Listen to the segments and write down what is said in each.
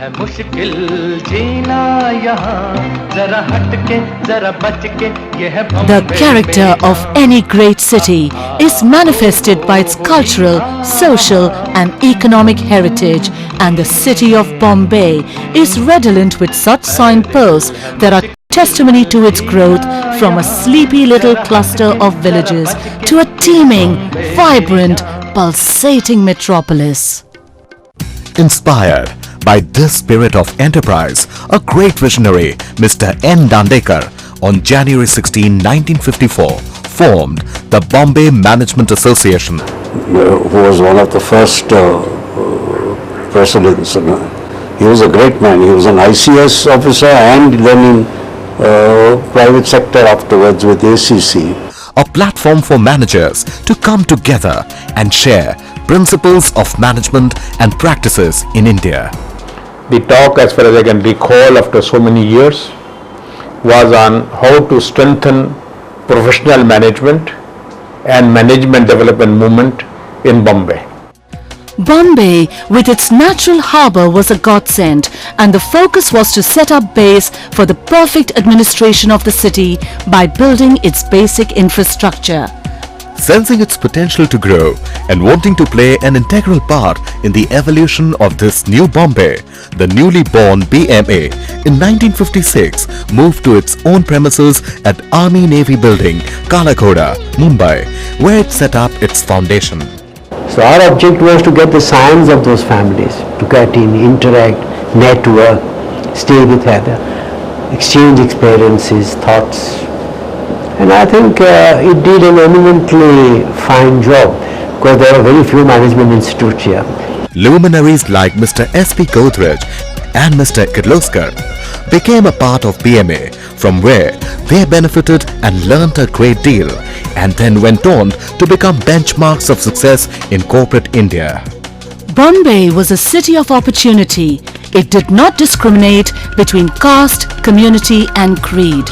है मुश्किल जीना यहाँ जरा हटके जरा बचके ये है The character of any great city is manifested by its cultural, social and economic heritage, and the city of Bombay is redolent with such signposts that are testimony to its growth from a sleepy little cluster of villages to a teeming, vibrant, pulsating metropolis. Inspired by this spirit of enterprise, a great visionary, Mr. N. Dandekar, on January 16, 1954, formed the Bombay Management Association. Who was one of the first presidents. He was a great man. He was an ICS officer and then in private sector afterwards with ACC. A platform for managers to come together and share principles of management and practices in India. The talk, as far as I can recall after so many years, was on how to strengthen professional management and management development movement in Bombay. Bombay, with its natural harbour, was a godsend, and the focus was to set up base for the perfect administration of the city by building its basic infrastructure. Sensing its potential to grow and wanting to play an integral part in the evolution of this new Bombay, the newly born BMA in 1956 moved to its own premises at Army Navy Building, Kalakoda, Mumbai, where it set up its foundation. So our object was to get the science of those families, to get in, interact, network, stay together, exchange experiences, thoughts. And I think it did an eminently fine job because there are very few management institutes here. Luminaries like Mr. S.P. Godrej and Mr. Kirloskar became a part of BMA, from where they benefited and learnt a great deal, and then went on to become benchmarks of success in corporate India. Bombay was a city of opportunity. It did not discriminate between caste, community and creed.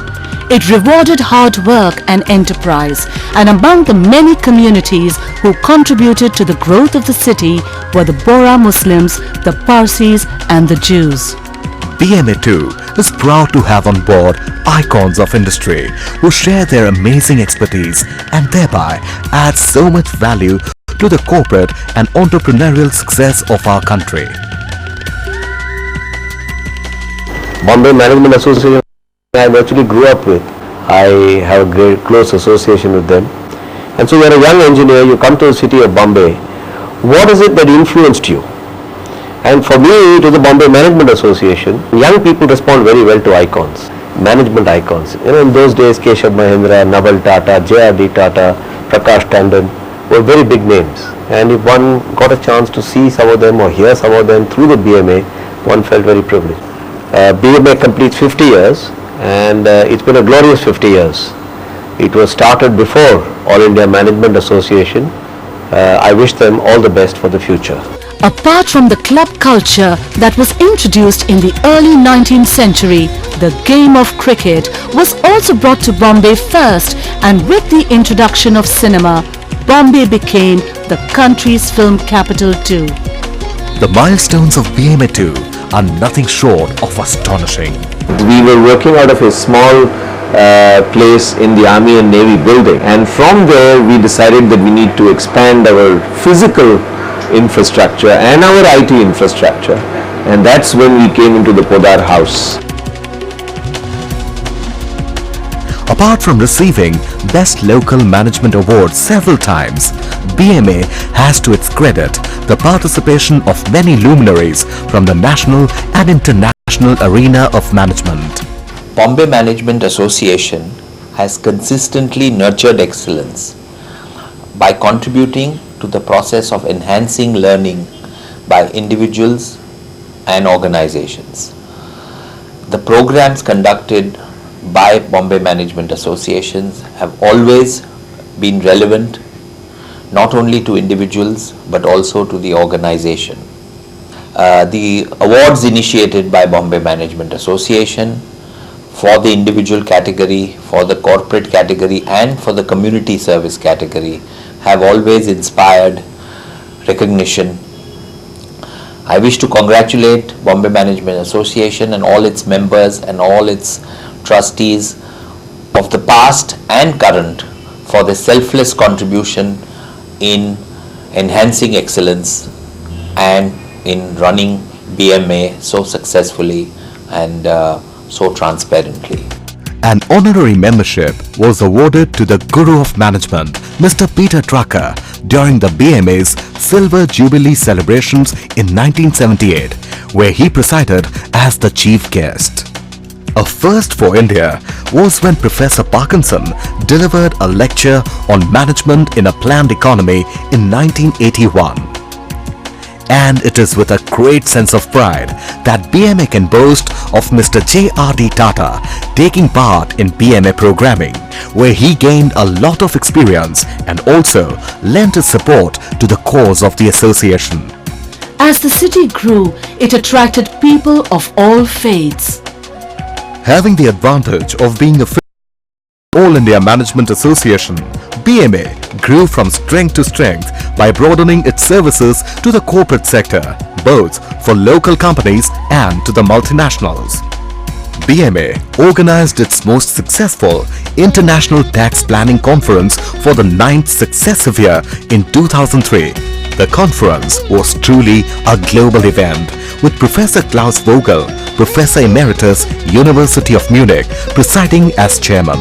It rewarded hard work and enterprise, and among the many communities who contributed to the growth of the city were the Bohra Muslims, the Parsis and the Jews. BMA too is proud to have on board icons of industry who share their amazing expertise and thereby add so much value to the corporate and entrepreneurial success of our country. Bombay Management Association I actually grew up with. I have a great close association with them. And so when a young engineer, you come to the city of Bombay, what is it that influenced you? And for me, it was the Bombay Management Association. Young people respond very well to icons, management icons. You know, in those days, Keshav Mahindra, Naval Tata, J.R.D. Tata, Prakash Tandon were very big names. And if one got a chance to see some of them or hear some of them through the BMA, one felt very privileged. BMA completes 50 years. And it's been a glorious 50 years. It was started before All India Management Association. I wish them all the best for the future. Apart from the club culture that was introduced in the early 19th century, the game of cricket was also brought to Bombay first, and with the introduction of cinema, Bombay became the country's film capital too. The milestones of BMA too are nothing short of astonishing. We were working out of a small place in the Army and Navy building, and from there we decided that we need to expand our physical infrastructure and our IT infrastructure, and that's when we came into the Podar House. Apart from receiving Best Local Management Award several times, BMA has to its credit the participation of many luminaries from the national and international arena of management. Bombay Management Association has consistently nurtured excellence by contributing to the process of enhancing learning by individuals and organizations. The programs conducted by Bombay Management Associations have always been relevant not only to individuals but also to the organization. The awards initiated by Bombay Management Association for the individual category, for the corporate category and for the community service category have always inspired recognition I wish to congratulate Bombay Management Association and all its members and all its trustees of the past and current for their selfless contribution in enhancing excellence and in running BMA so successfully and so transparently. An honorary membership was awarded to the Guru of Management, Mr. Peter Drucker, during the BMA's Silver Jubilee celebrations in 1978, where he presided as the chief guest. A first for India was when Professor Parkinson delivered a lecture on management in a planned economy in 1981. And it is with a great sense of pride that BMA can boast of Mr. J.R.D. Tata taking part in BMA programming, where he gained a lot of experience and also lent his support to the cause of the association. As the city grew, it attracted people of all faiths. Having the advantage of being a All India Management Association, BMA grew from strength to strength by broadening its services to the corporate sector, both for local companies and to the multinationals. BMA organized its most successful International Tax Planning Conference for the 9th successive year in 2003. The conference was truly a global event, with Professor Klaus Vogel, Professor Emeritus, University of Munich, presiding as chairman.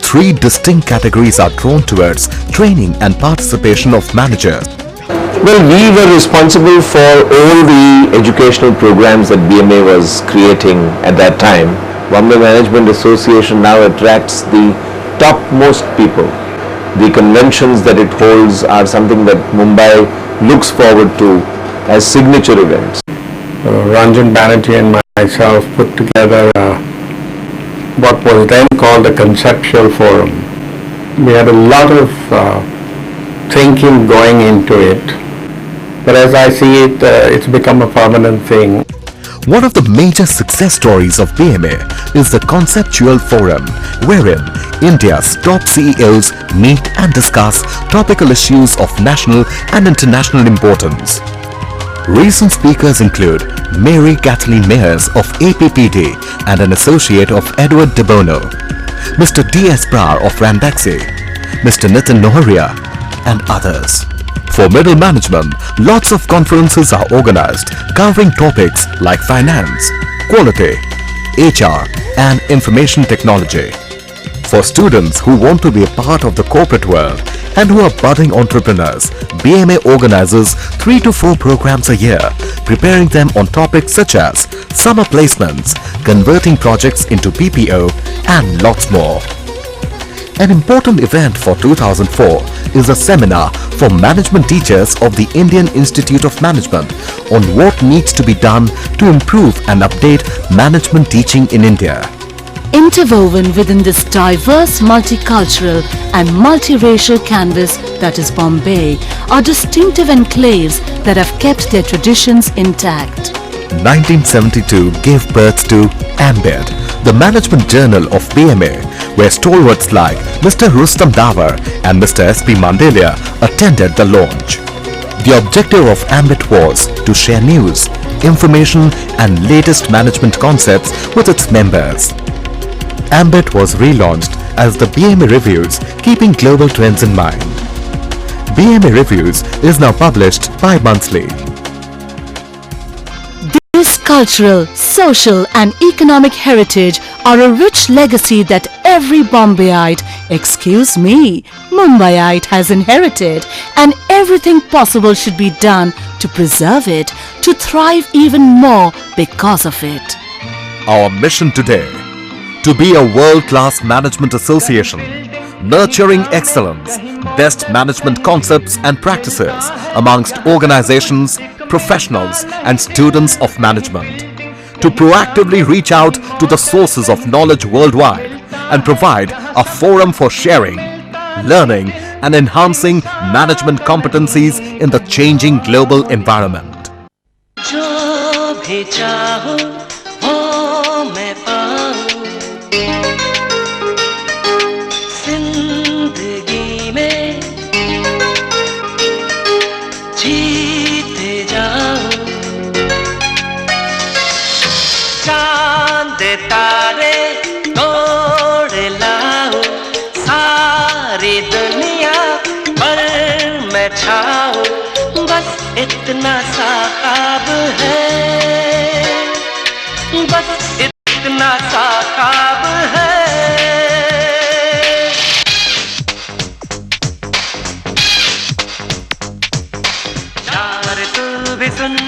3 distinct categories are drawn towards training and participation of managers. Well, we were responsible for all the educational programs that BMA was creating at that time. Bombay Management Association now attracts the topmost people. The conventions that it holds are something that Mumbai looks forward to as signature events. Ranjan Banerjee and myself put together what was then called a conceptual forum. We had a lot of thinking going into it, but as I see it, it's become a permanent thing. One of the major success stories of BMA is the Conceptual Forum, wherein India's top CEOs meet and discuss topical issues of national and international importance. Recent speakers include Mary Kathleen Mayers of APPD and an associate of Edward de Bono, Mr. D.S. Brar of Randaxy, Mr. Nitin Noharia, and others. For middle management, lots of conferences are organized covering topics like finance, quality, HR, and information technology. For students who want to be a part of the corporate world and who are budding entrepreneurs, BMA organizes 3 to 4 programs a year, preparing them on topics such as summer placements, converting projects into PPO, and lots more. An important event for 2004 is a seminar for management teachers of the Indian Institute of Management on what needs to be done to improve and update management teaching in India. Interwoven within this diverse multicultural and multiracial canvas that is Bombay are distinctive enclaves that have kept their traditions intact. 1972 gave birth to Ambed, the management journal of BMA, where stalwarts like Mr. Rustam Davar and Mr. S.P. Mandalia attended the launch. The objective of Ambed was to share news, information and latest management concepts with its members. Ambed was relaunched as the BMA Reviews, keeping global trends in mind. BMA Reviews is now published bi-monthly. This cultural, social and economic heritage are a rich legacy that every Bombayite, excuse me, Mumbaiite has inherited, and everything possible should be done to preserve it, to thrive even more because of it. Our mission today: to be a world-class management association, nurturing excellence, best management concepts and practices amongst organizations, professionals and students of management. To proactively reach out to the sources of knowledge worldwide and provide a forum for sharing, learning and enhancing management competencies in the changing global environment. जो भी चाहो वो मैं पाऊं जिंदगी में जीते जाऊं तारे तोड़ लाऊं सारी दुनिया पर मैं छाऊं बस इतना सा ख्वाब है बस इतना सा ख्वाब है यार तू भी सुन